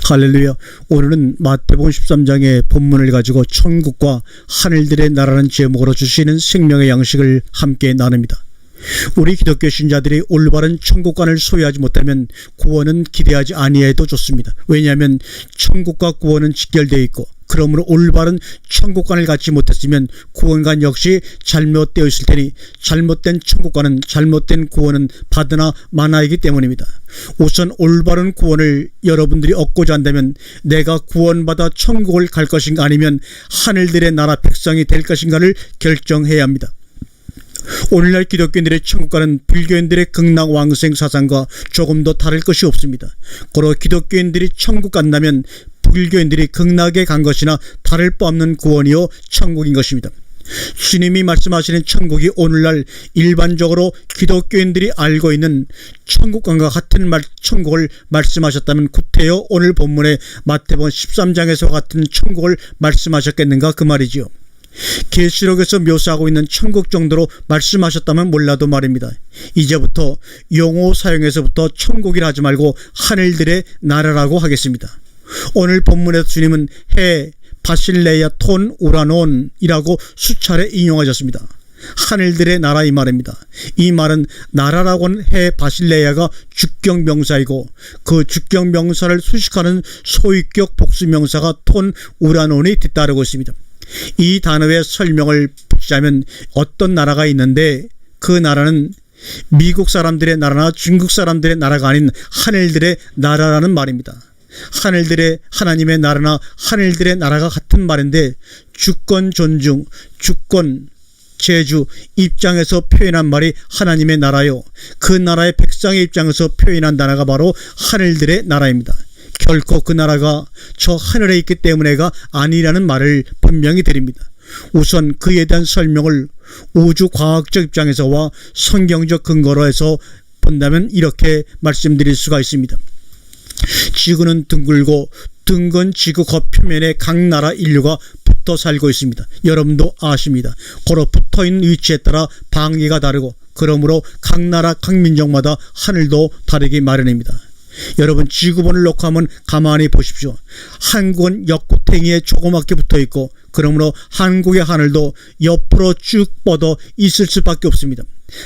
할렐루야. 오늘은 마태복음 13장의 본문을 가지고 천국과 하늘들의 나라는 제목으로 주시는 생명의 양식을 함께 나눕니다. 우리 기독교 신자들이 올바른 천국관을 소유하지 못하면 구원은 기대하지 아니해도 좋습니다. 왜냐하면 천국과 구원은 직결되어 있고, 그러므로 올바른 천국관을 갖지 못했으면 구원관 역시 잘못되어 있을 테니 잘못된 천국관은 잘못된 구원은 받으나 마나이기 때문입니다. 우선 올바른 구원을 여러분들이 얻고자 한다면 내가 구원받아 천국을 갈 것인가 아니면 하늘들의 나라 백성이 될 것인가를 결정해야 합니다. 오늘날 기독교인들의 천국과는 불교인들의 극락왕생 사상과 조금도 다를 것이 없습니다. 고로 기독교인들이 천국 간다면 불교인들이 극락에 간 것이나 다를 바 없는 구원이요 천국인 것입니다. 주님이 말씀하시는 천국이 오늘날 일반적으로 기독교인들이 알고 있는 천국관과 같은 천국을 말씀하셨다면 구태여 오늘 본문의 마태복음 13장에서 같은 천국을 말씀하셨겠는가 그 말이지요. 계시록에서 묘사하고 있는 천국 정도로 말씀하셨다면 몰라도 말입니다. 이제부터 용어 사용에서부터 천국이라 하지 말고 하늘들의 나라라고 하겠습니다. 오늘 본문에서 주님은 해, 바실레야, 톤, 우라논이라고 수차례 인용하셨습니다. 하늘들의 나라 이 말입니다. 이 말은 나라라고는 해, 바실레야가 주격명사이고 그 주격명사를 수식하는 소위격 복수명사가 톤, 우라논이 뒤따르고 있습니다. 이 단어의 설명을 붙이자면 어떤 나라가 있는데 그 나라는 미국 사람들의 나라나 중국 사람들의 나라가 아닌 하늘들의 나라라는 말입니다. 하늘들의 하나님의 나라나 하늘들의 나라가 같은 말인데 주권 존중, 주권 제주 입장에서 표현한 말이 하나님의 나라요. 그 나라의 백성의 입장에서 표현한 나라가 바로 하늘들의 나라입니다. 결코 그 나라가 저 하늘에 있기 때문에가 아니라는 말을 분명히 드립니다. 우선 그에 대한 설명을 우주과학적 입장에서와 성경적 근거로 해서 본다면 이렇게 말씀드릴 수가 있습니다. 지구는 둥글고 둥근 지구 겉표면에 각 나라 인류가 붙어 살고 있습니다. 여러분도 아십니다. 고로 붙어있는 위치에 따라 방위가 다르고 그러므로 각 나라 각 민족마다 하늘도 다르기 마련입니다. 여러분 지구본을 놓고 한번 가만히 보십시오. 한국은 옆구탱이에 조그맣게 붙어있고 그러므로 한국의 하늘도 옆으로 쭉 뻗어 있을 수밖에 없습니다.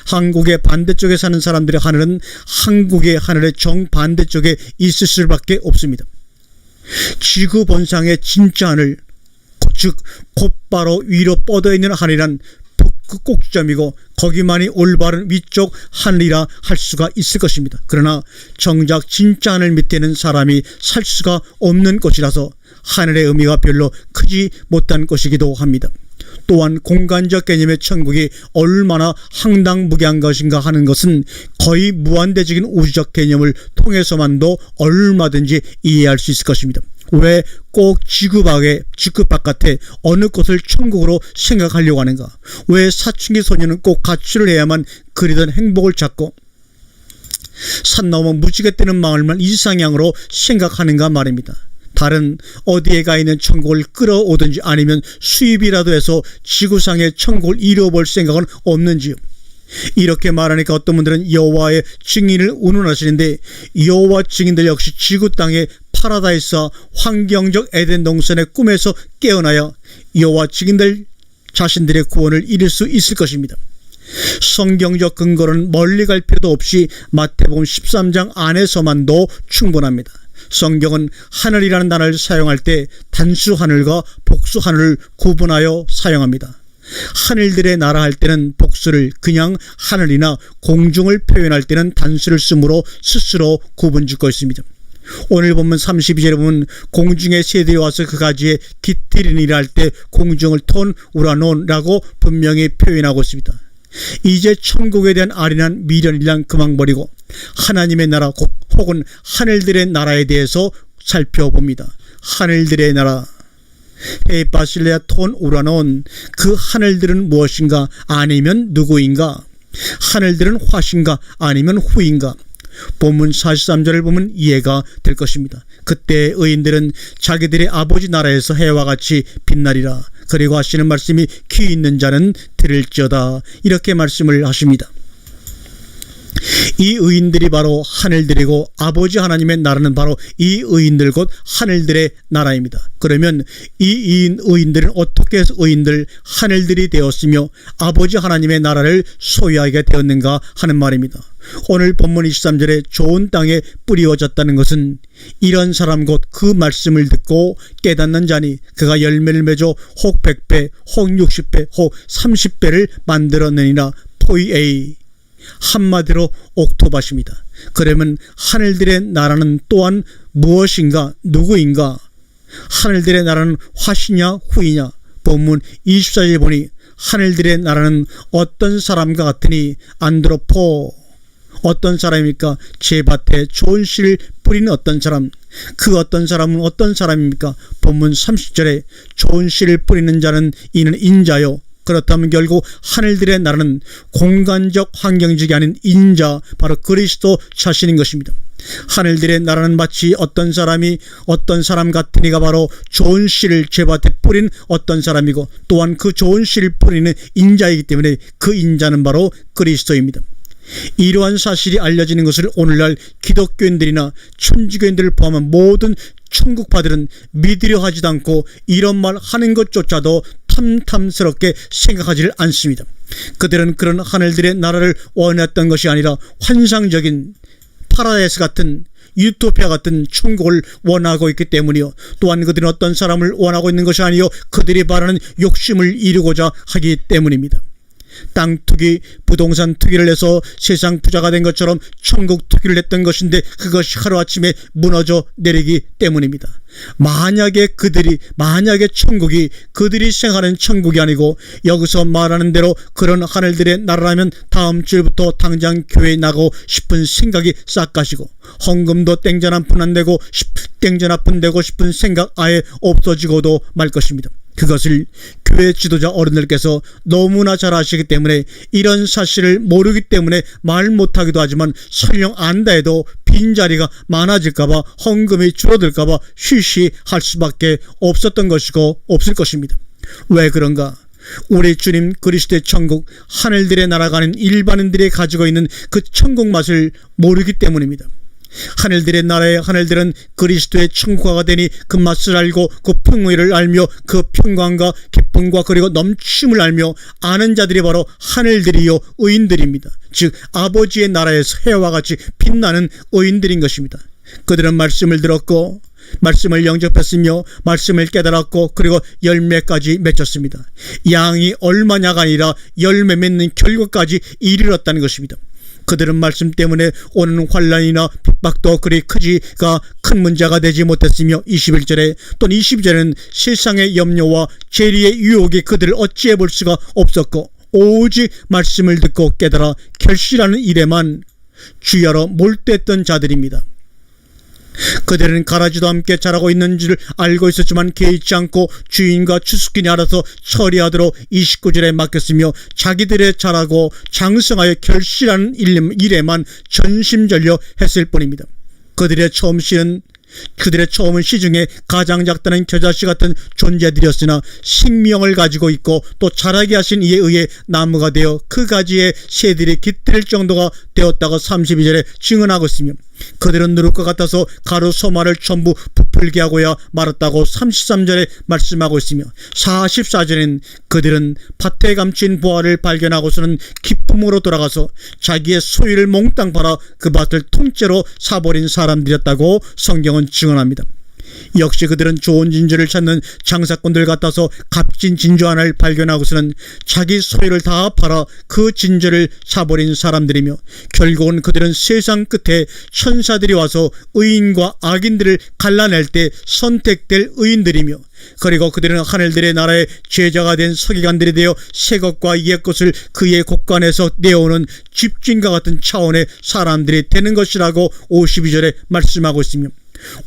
한국의 반대쪽에 사는 사람들의 하늘은 한국의 하늘의 정반대쪽에 있을 수밖에 없습니다. 지구 본상의 진짜 하늘, 즉 곧바로 위로 뻗어있는 하늘이란 그 꼭지점이고 거기만이 올바른 위쪽 하늘이라 할 수가 있을 것입니다. 그러나 정작 진짜 하늘 밑에는 사람이 살 수가 없는 곳이라서 하늘의 의미가 별로 크지 못한 것이기도 합니다. 또한 공간적 개념의 천국이 얼마나 황당무계한 것인가 하는 것은 거의 무한대적인 우주적 개념을 통해서만도 얼마든지 이해할 수 있을 것입니다. 왜 꼭 지구 바깥에 어느 곳을 천국으로 생각하려고 하는가? 왜 사춘기 소녀는 꼭 가출을 해야만 그리던 행복을 찾고 산 넘어 무지개 뜨는 마을만 이상향으로 생각하는가 말입니다. 다른 어디에 가 있는 천국을 끌어오든지 아니면 수입이라도 해서 지구상의 천국을 이루어볼 생각은 없는지요? 이렇게 말하니까 어떤 분들은 여호와의 증인을 운운하시는데 여호와 증인들 역시 지구 땅의 파라다이스와 환경적 에덴 동산의 꿈에서 깨어나야 여호와 증인들 자신들의 구원을 이룰 수 있을 것입니다. 성경적 근거는 멀리 갈 필요도 없이 마태복음 13장 안에서만도 충분합니다. 성경은 하늘이라는 단어를 사용할 때 단수 하늘과 복수 하늘을 구분하여 사용합니다. 하늘들의 나라 할 때는 복수를, 그냥 하늘이나 공중을 표현할 때는 단수를 쓰므로 스스로 구분짓고 있습니다. 오늘 보면 32절에 보면 공중의 새들이 와서 그 가지에 깃들이니라 할 때 공중을 톤 우라논이라고 분명히 표현하고 있습니다. 이제 천국에 대한 아련한 미련이란 그만 버리고 하나님의 나라 혹은 하늘들의 나라에 대해서 살펴봅니다. 하늘들의 나라, 바실레아, 톤, 우라논, 그 하늘들은 무엇인가? 아니면 누구인가? 하늘들은 화신가? 아니면 후인가? 본문 43절을 보면 이해가 될 것입니다. 그때 의인들은 자기들의 아버지 나라에서 해와 같이 빛나리라. 그리고 하시는 말씀이 귀 있는 자는 들을지어다. 이렇게 말씀을 하십니다. 이 의인들이 바로 하늘들이고 아버지 하나님의 나라는 바로 이 의인들 곧 하늘들의 나라입니다. 그러면 이 의인들은 어떻게 해서 의인들 하늘들이 되었으며 아버지 하나님의 나라를 소유하게 되었는가 하는 말입니다. 오늘 본문 23절에 좋은 땅에 뿌리워졌다는 것은 이런 사람 곧 그 말씀을 듣고 깨닫는 자니 그가 열매를 맺어 혹 100배 혹 60배 혹 30배를 만들었느니라. 포이에이, 한마디로 옥토밭입니다. 그러면 하늘들의 나라는 또한 무엇인가, 누구인가? 하늘들의 나라는 화시냐 후이냐? 본문 24절에 보니 하늘들의 나라는 어떤 사람과 같으니 안드로포, 어떤 사람입니까? 제 밭에 좋은 씨를 뿌리는 어떤 사람. 그 어떤 사람은 어떤 사람입니까? 본문 30절에 좋은 씨를 뿌리는 자는 이는 인자요. 그렇다면 결국 하늘들의 나라는 공간적 환경적이 아닌 인자, 바로 그리스도 자신인 것입니다. 하늘들의 나라는 마치 어떤 사람 같으니가 바로 좋은 씨를 제 밭에 뿌린 어떤 사람이고 또한 그 좋은 씨를 뿌리는 인자이기 때문에 그 인자는 바로 그리스도입니다. 이러한 사실이 알려지는 것을 오늘날 기독교인들이나 천주교인들을 포함한 모든 천국파들은 믿으려 하지도 않고 이런 말 하는 것조차도 탐탐스럽게 생각하지를 않습니다. 그들은 그런 하늘들의 나라를 원했던 것이 아니라 환상적인 파라다이스 같은 유토피아 같은 천국을 원하고 있기 때문이요. 또한 그들은 어떤 사람을 원하고 있는 것이 아니요 그들이 바라는 욕심을 이루고자 하기 때문입니다. 땅 투기, 부동산 투기를 해서 세상 부자가 된 것처럼 천국 투기를 했던 것인데 그것이 하루아침에 무너져 내리기 때문입니다. 만약에 천국이 그들이 생각하는 천국이 아니고 여기서 말하는 대로 그런 하늘들의 나라라면 다음 주부터 당장 교회에 나가고 싶은 생각이 싹 가시고 헌금도 땡전 한 푼 안 되고 싶은 생각 아예 없어지고도 말 것입니다. 그것을 교회 지도자 어른들께서 너무나 잘 아시기 때문에 이런 사실을 모르기 때문에 말 못하기도 하지만 설령 안다 해도 빈자리가 많아질까봐 헌금이 줄어들까봐 쉬쉬할 수밖에 없었던 것이고 없을 것입니다. 왜 그런가? 우리 주님 그리스도의 천국, 하늘들의 나라가 아닌 일반인들이 가지고 있는 그 천국 맛을 모르기 때문입니다. 하늘들의 나라의 하늘들은 그리스도의 천국화가 되니 그 맛을 알고 그 풍의를 알며 그 평강과 기쁨과 그리고 넘침을 알며 아는 자들이 바로 하늘들이요 의인들입니다. 즉 아버지의 나라에서 해와 같이 빛나는 의인들인 것입니다. 그들은 말씀을 들었고 말씀을 영접했으며 말씀을 깨달았고 그리고 열매까지 맺었습니다. 양이 얼마냐가 아니라 열매 맺는 결과까지 이르렀다는 것입니다. 그들은 말씀 때문에 오는 환난이나 핍박도 그리 크지가 큰 문제가 되지 못했으며 21절에 또는 22절에는 세상의 염려와 재리의 유혹이 그들을 어찌해 볼 수가 없었고 오직 말씀을 듣고 깨달아 결실하는 일에만 주야로 몰두했던 자들입니다. 그들은 가라지도 함께 자라고 있는 줄 알고 있었지만 개의치 않고 주인과 추수꾼이 알아서 처리하도록 29절에 맡겼으며 자기들의 자라고 장성하여 결실하는 일에만 전심전력 했을 뿐입니다. 그들의 처음은 시중에 가장 작다는 겨자씨 같은 존재들이었으나 생명을 가지고 있고 또 자라게 하신 이에 의해 나무가 되어 그 가지에 새들이 깃들 정도가 되었다고 32절에 증언하고 있으며 그들은 누를 것 같아서 가루 소마를 전부 부풀게 하고야 말았다고 33절에 말씀하고 있으며 44절엔 그들은 밭에 감춘 보화를 발견하고서는 기쁨으로 돌아가서 자기의 소유를 몽땅 팔아 그 밭을 통째로 사버린 사람들이었다고 성경은 증언합니다. 역시 그들은 좋은 진주를 찾는 장사꾼들 같아서 값진 진주 하나를 발견하고서는 자기 소유를 다 팔아 그 진주를 사버린 사람들이며 결국은 그들은 세상 끝에 천사들이 와서 의인과 악인들을 갈라낼 때 선택될 의인들이며 그리고 그들은 하늘들의 나라의 제자가 된 서기관들이 되어 새 것과 옛 것을 그의 곳간에서 내어오는 집진과 같은 차원의 사람들이 되는 것이라고 52절에 말씀하고 있으며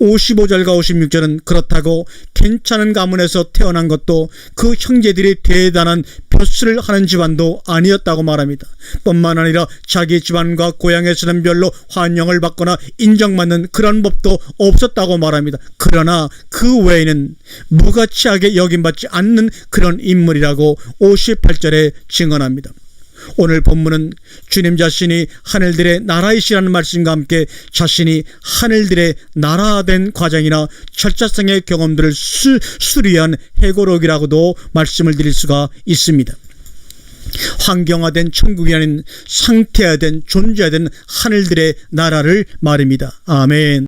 55절과 56절은 그렇다고 괜찮은 가문에서 태어난 것도 그 형제들이 대단한 벼슬을 하는 집안도 아니었다고 말합니다. 뿐만 아니라 자기 집안과 고향에서는 별로 환영을 받거나 인정받는 그런 법도 없었다고 말합니다. 그러나 그 외에는 무가치하게 여김받지 않는 그런 인물이라고 58절에 증언합니다. 오늘 본문은 주님 자신이 하늘들의 나라이시라는 말씀과 함께 자신이 하늘들의 나라된 과정이나 철자성의 경험들을 수리한 해고록이라고도 말씀을 드릴 수가 있습니다. 환경화된 천국이 아닌 상태화된 존재화된 하늘들의 나라를 말입니다. 아멘.